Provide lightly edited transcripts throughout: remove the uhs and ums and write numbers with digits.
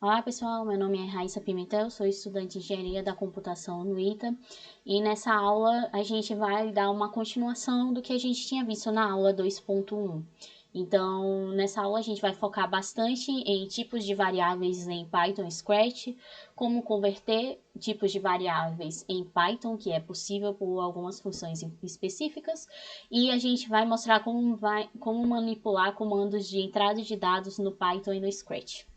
Olá pessoal, meu nome é Raíssa Pimentel, sou estudante de Engenharia da Computação no ITA e nessa aula a gente vai dar uma continuação do que a gente tinha visto na aula 2.1. Então, nessa aula a gente vai focar bastante em tipos de variáveis em Python e Scratch, como converter tipos de variáveis em Python, que é possível por algumas funções específicas, e a gente vai mostrar como manipular comandos de entrada de dados no Python e no Scratch.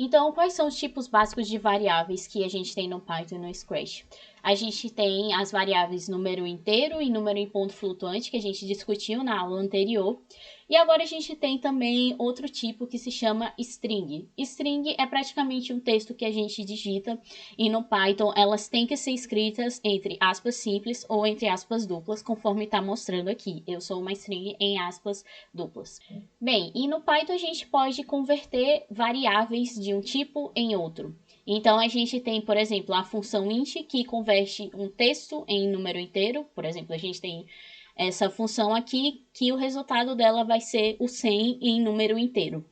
Então, quais são os tipos básicos de variáveis que a gente tem no Python e no Scratch? A gente tem as variáveis número inteiro e número em ponto flutuante, que a gente discutiu na aula anterior. E agora a gente tem também outro tipo que se chama string. String é praticamente um texto que a gente digita e no Python elas têm que ser escritas entre aspas simples ou entre aspas duplas, conforme está mostrando aqui. Eu sou uma string em aspas duplas. Bem, e no Python a gente pode converter variáveis de um tipo em outro. Então, a gente tem, por exemplo, a função int, que converte um texto em número inteiro. Por exemplo, a gente tem essa função aqui, que o resultado dela vai ser o 100 em número inteiro.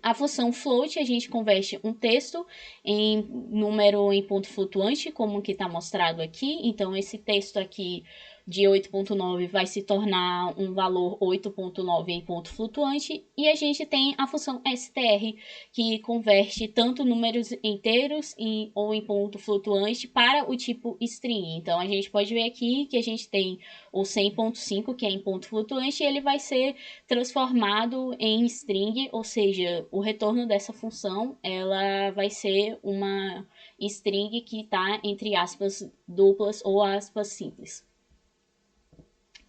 A função float, a gente converte um texto em número em ponto flutuante, como que está mostrado aqui. Então, esse texto aqui de 8.9 vai se tornar um valor 8.9 em ponto flutuante. E a gente tem a função str, que converte tanto números inteiros ou em ponto flutuante para o tipo string. Então, a gente pode ver aqui que a gente tem o 100.5, que é em ponto flutuante, e ele vai ser transformado em string, ou seja, o retorno dessa função ela vai ser uma string que está entre aspas duplas ou aspas simples.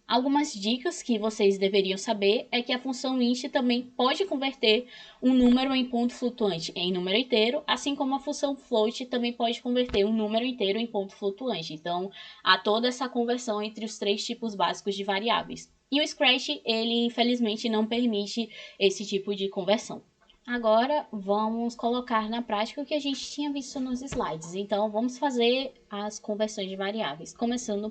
Algumas dicas que vocês deveriam saber é que a função int também pode converter um número em ponto flutuante em número inteiro, assim como a função float também pode converter um número inteiro em ponto flutuante. Então, há toda essa conversão entre os três tipos básicos de variáveis. E o Scratch, ele infelizmente não permite esse tipo de conversão. Agora, vamos colocar na prática o que a gente tinha visto nos slides. Então, vamos fazer as conversões de variáveis, começando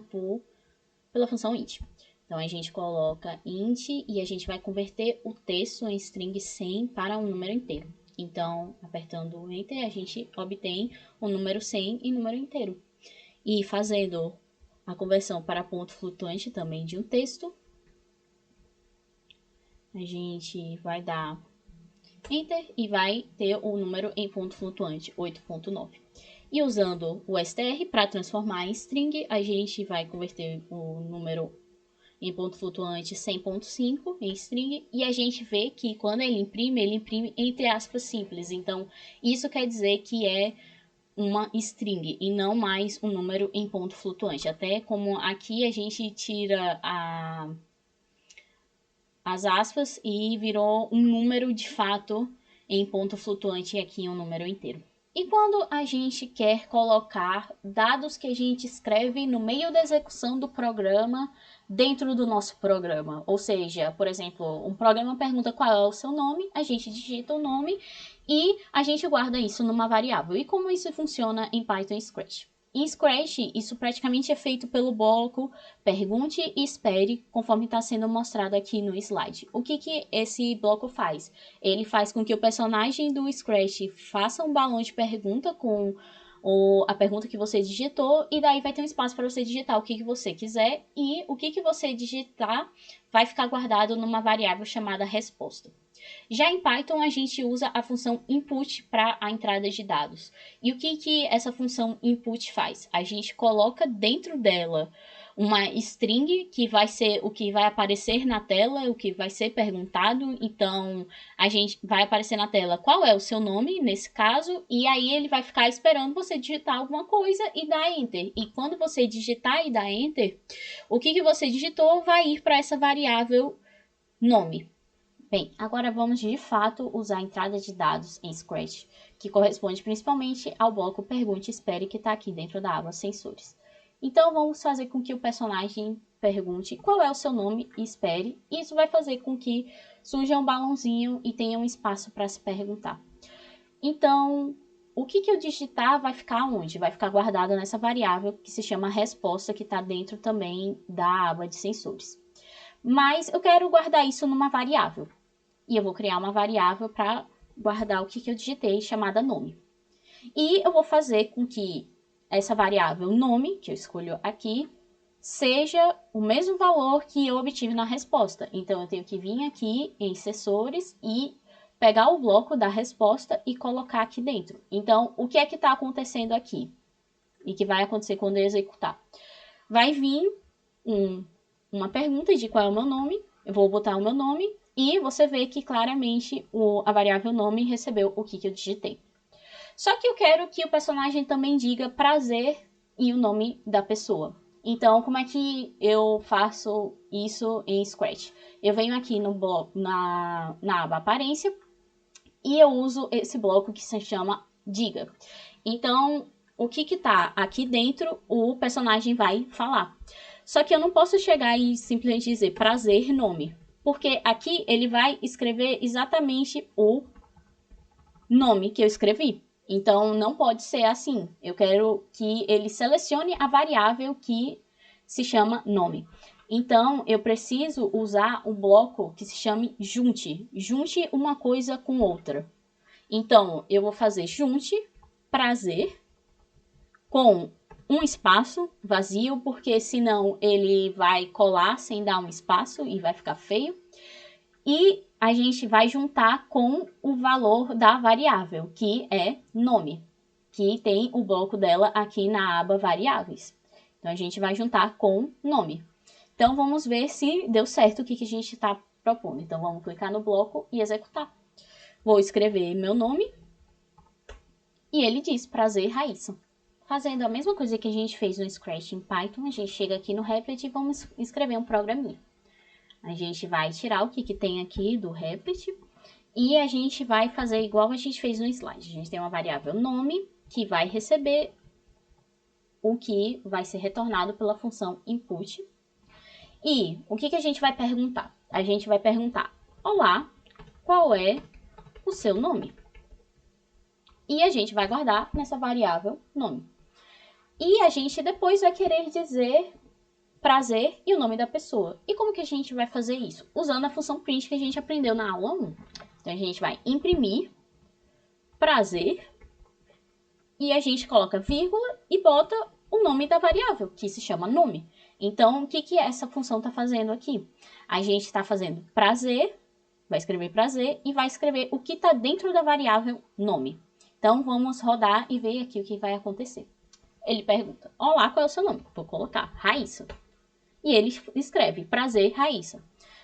pela função int. Então, a gente coloca int e a gente vai converter o texto em string 100 para um número inteiro. Então, apertando o Enter, a gente obtém o número 100 em número inteiro. E fazendo a conversão para ponto flutuante também de um texto, a gente vai dar Enter e vai ter o número em ponto flutuante, 8.9. E usando o str para transformar em string, a gente vai converter o número em ponto flutuante 100.5 em string, e a gente vê que quando ele imprime entre aspas simples. Então, isso quer dizer que é uma string e não mais um número em ponto flutuante. Até como aqui a gente tira as aspas e virou um número de fato em ponto flutuante e aqui um número inteiro. E quando a gente quer colocar dados que a gente escreve no meio da execução do programa dentro do nosso programa, ou seja, por exemplo, um programa pergunta qual é o seu nome, a gente digita o nome e a gente guarda isso numa variável. E como isso funciona em Python e Scratch? Em Scratch, isso praticamente é feito pelo bloco pergunte e espere, conforme está sendo mostrado aqui no slide. O que esse bloco faz? Ele faz com que o personagem do Scratch faça um balão de pergunta com a pergunta que você digitou, e daí vai ter um espaço para você digitar o que você quiser, e o que você digitar vai ficar guardado numa variável chamada resposta. Já em Python, a gente usa a função input para a entrada de dados. E o que essa função input faz? A gente coloca dentro dela uma string que vai ser o que vai aparecer na tela, o que vai ser perguntado. Então, a gente vai aparecer na tela qual é o seu nome, nesse caso, e aí ele vai ficar esperando você digitar alguma coisa e dar Enter. E quando você digitar e dar Enter, o que você digitou vai ir para essa variável nome. Bem, agora vamos de fato usar a entrada de dados em Scratch, que corresponde principalmente ao bloco Pergunte e Espere que está aqui dentro da aba Sensores. Então vamos fazer com que o personagem pergunte qual é o seu nome e espere. Isso vai fazer com que surja um balãozinho e tenha um espaço para se perguntar. Então, o que eu digitar vai ficar onde? Vai ficar guardado nessa variável que se chama resposta, que está dentro também da aba de sensores. Mas eu quero guardar isso numa variável. E eu vou criar uma variável para guardar o que eu digitei, chamada nome. E eu vou fazer com que essa variável nome, que eu escolho aqui, seja o mesmo valor que eu obtive na resposta. Então, eu tenho que vir aqui em sensores e pegar o bloco da resposta e colocar aqui dentro. Então, o que é que está acontecendo aqui? E que vai acontecer quando eu executar? Vai vir uma pergunta de qual é o meu nome, eu vou botar o meu nome, e você vê que claramente a variável nome recebeu o que eu digitei. Só que eu quero que o personagem também diga prazer e o nome da pessoa. Então, como é que eu faço isso em Scratch? Eu venho aqui no bloco, na aba aparência, e eu uso esse bloco que se chama diga. Então, o que tá aqui dentro, o personagem vai falar. Só que eu não posso chegar e simplesmente dizer prazer, nome. Porque aqui ele vai escrever exatamente o nome que eu escrevi. Então, não pode ser assim. Eu quero que ele selecione a variável que se chama nome. Então, eu preciso usar um bloco que se chame junte. Junte uma coisa com outra. Então, eu vou fazer junte prazer com um espaço vazio, porque senão ele vai colar sem dar um espaço e vai ficar feio. E a gente vai juntar com o valor da variável, que é nome, que tem o bloco dela aqui na aba variáveis. Então, a gente vai juntar com nome. Então, vamos ver se deu certo o que a gente está propondo. Então, vamos clicar no bloco e executar. Vou escrever meu nome. E ele diz, prazer, Raíssa. Fazendo a mesma coisa que a gente fez no Scratch em Python, a gente chega aqui no Replit e vamos escrever um programinha. A gente vai tirar o que tem aqui do Replit e a gente vai fazer igual a gente fez no slide. A gente tem uma variável nome que vai receber o que vai ser retornado pela função input. E o que a gente vai perguntar? A gente vai perguntar, olá, qual é o seu nome? E a gente vai guardar nessa variável nome. E a gente depois vai querer dizer prazer e o nome da pessoa. E como que a gente vai fazer isso? Usando a função print que a gente aprendeu na aula 1. Então, a gente vai imprimir prazer e a gente coloca vírgula e bota o nome da variável, que se chama nome. Então, o que essa função está fazendo aqui? A gente está fazendo prazer, vai escrever prazer e vai escrever o que está dentro da variável nome. Então, vamos rodar e ver aqui o que vai acontecer. Ele pergunta, olá, qual é o seu nome? Vou colocar, Raíssa. E ele escreve, prazer, Raíssa.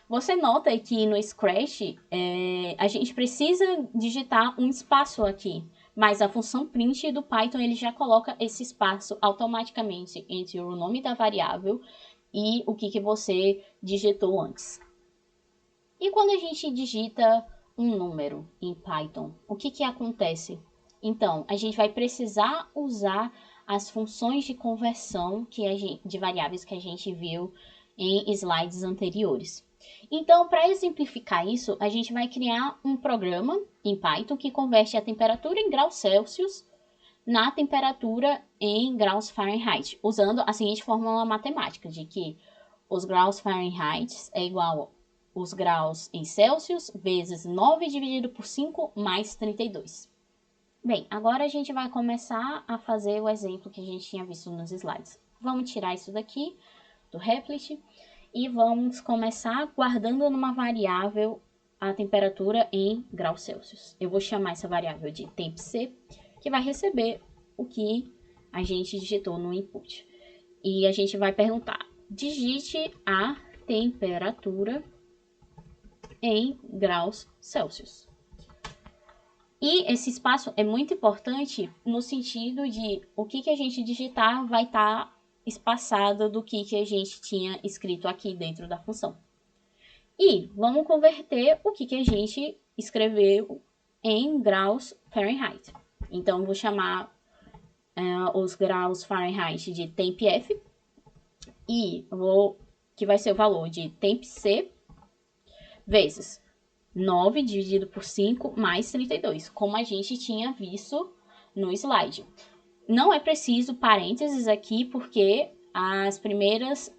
Você nota que no Scratch, a gente precisa digitar um espaço aqui. Mas a função print do Python, ele já coloca esse espaço automaticamente entre o nome da variável e o que você digitou antes. E quando a gente digita um número em Python, o que acontece? Então, a gente vai precisar usar as funções de conversão de variáveis que a gente viu em slides anteriores. Então, para exemplificar isso, a gente vai criar um programa em Python que converte a temperatura em graus Celsius na temperatura em graus Fahrenheit, usando a seguinte fórmula matemática, de que os graus Fahrenheit é igual os graus em Celsius vezes 9 dividido por 5 mais 32. Bem, agora a gente vai começar a fazer o exemplo que a gente tinha visto nos slides. Vamos tirar isso daqui do Replit e vamos começar guardando numa variável a temperatura em graus Celsius. Eu vou chamar essa variável de tempc, que vai receber o que a gente digitou no input. E a gente vai perguntar, digite a temperatura em graus Celsius. E esse espaço é muito importante no sentido de o que a gente digitar vai estar espaçado do que a gente tinha escrito aqui dentro da função. E vamos converter o que a gente escreveu em graus Fahrenheit. Então, vou chamar os graus Fahrenheit de tempf e que vai ser o valor de tempc vezes 9 dividido por 5 mais 32, como a gente tinha visto no slide. Não é preciso parênteses aqui, porque as primeiras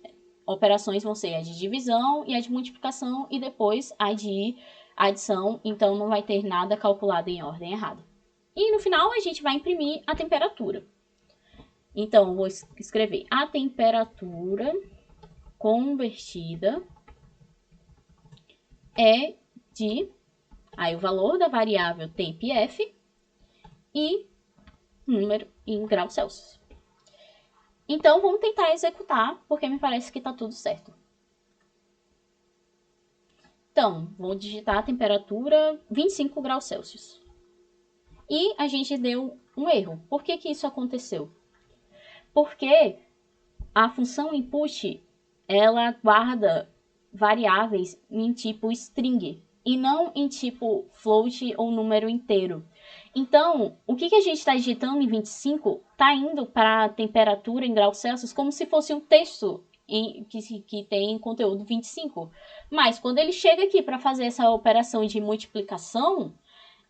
operações vão ser a de divisão e a de multiplicação, e depois a de adição, então não vai ter nada calculado em ordem errada. E no final a gente vai imprimir a temperatura. Então, vou escrever a temperatura convertida é de... Aí o valor da variável temp F e número em graus Celsius. Então, vamos tentar executar, porque me parece que está tudo certo. Então, vou digitar a temperatura 25 graus Celsius. E a gente deu um erro. Por que que isso aconteceu? Porque a função input, ela guarda variáveis em tipo string e não em tipo float ou número inteiro. Então, o que a gente está digitando em 25 está indo para a temperatura em graus Celsius como se fosse um texto que tem conteúdo 25. Mas quando ele chega aqui para fazer essa operação de multiplicação,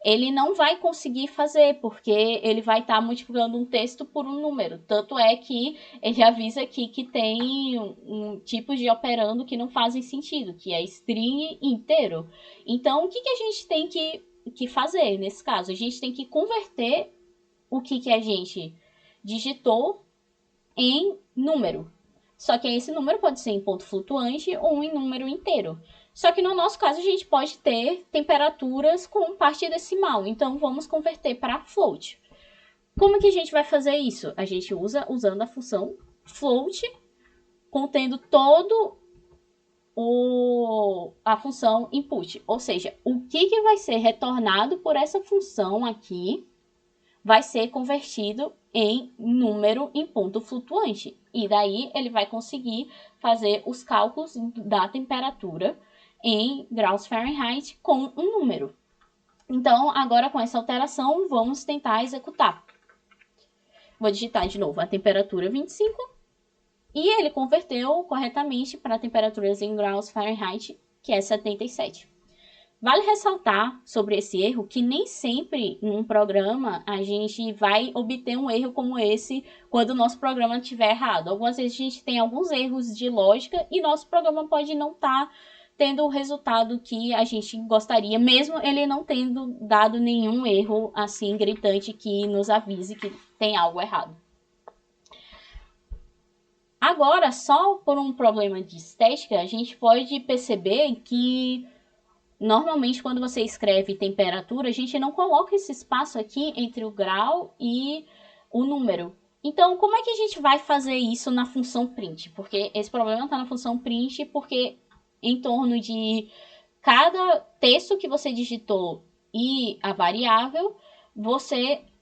ele não vai conseguir fazer, porque ele vai estar multiplicando um texto por um número. Tanto é que ele avisa aqui que tem tipos de operando que não fazem sentido, que é string inteiro. Então, o que a gente tem que fazer nesse caso? A gente tem que converter o que a gente digitou em número. Só que esse número pode ser em ponto flutuante ou em número inteiro. Só que no nosso caso a gente pode ter temperaturas com parte decimal. Então vamos converter para float. Como que a gente vai fazer isso? A gente usa usando a função float, contendo todo a função input. Ou seja, o que vai ser retornado por essa função aqui vai ser convertido em número em ponto flutuante. E daí ele vai conseguir fazer os cálculos da temperatura em graus Fahrenheit com um número. Então, agora com essa alteração, vamos tentar executar. Vou digitar de novo a temperatura 25 e ele converteu corretamente para temperaturas em graus Fahrenheit, que é 77. Vale ressaltar sobre esse erro que nem sempre num programa a gente vai obter um erro como esse quando o nosso programa estiver errado. Algumas vezes a gente tem alguns erros de lógica e nosso programa pode não estar tendo o resultado que a gente gostaria, mesmo ele não tendo dado nenhum erro assim gritante que nos avise que tem algo errado. Agora, só por um problema de estética, a gente pode perceber que normalmente, quando você escreve temperatura, a gente não coloca esse espaço aqui entre o grau e o número. Então, como é que a gente vai fazer isso na função print? Porque esse problema está na função print, porque em torno de cada texto que você digitou e a variável,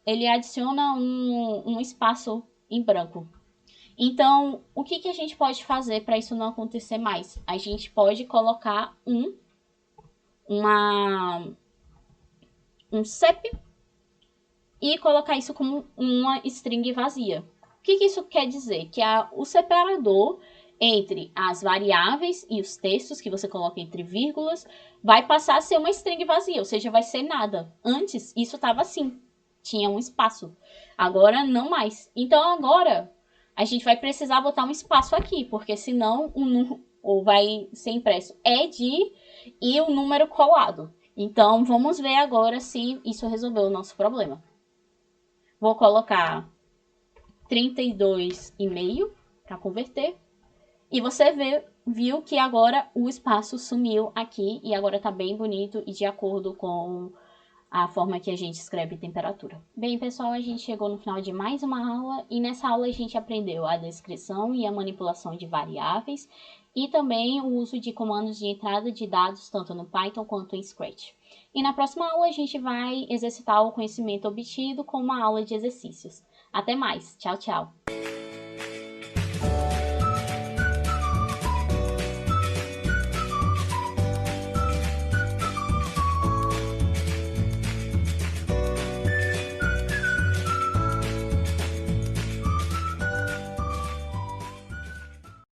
ele adiciona um espaço em branco. Então, o que a gente pode fazer para isso não acontecer mais? A gente pode colocar um CEP e colocar isso como uma string vazia. O que isso quer dizer? Que o separador entre as variáveis e os textos que você coloca entre vírgulas vai passar a ser uma string vazia, ou seja, vai ser nada. Antes, isso estava assim, tinha um espaço. Agora, não mais. Então, agora, a gente vai precisar botar um espaço aqui, porque senão ou vai ser impresso ED e o número colado. Então, vamos ver agora se isso resolveu o nosso problema. Vou colocar 32,5 para converter. E você viu que agora o espaço sumiu aqui e agora está bem bonito e de acordo com a forma que a gente escreve temperatura. Bem, pessoal, a gente chegou no final de mais uma aula e nessa aula a gente aprendeu a descrição e a manipulação de variáveis e também o uso de comandos de entrada de dados tanto no Python quanto em Scratch. E na próxima aula a gente vai exercitar o conhecimento obtido com uma aula de exercícios. Até mais! Tchau, tchau!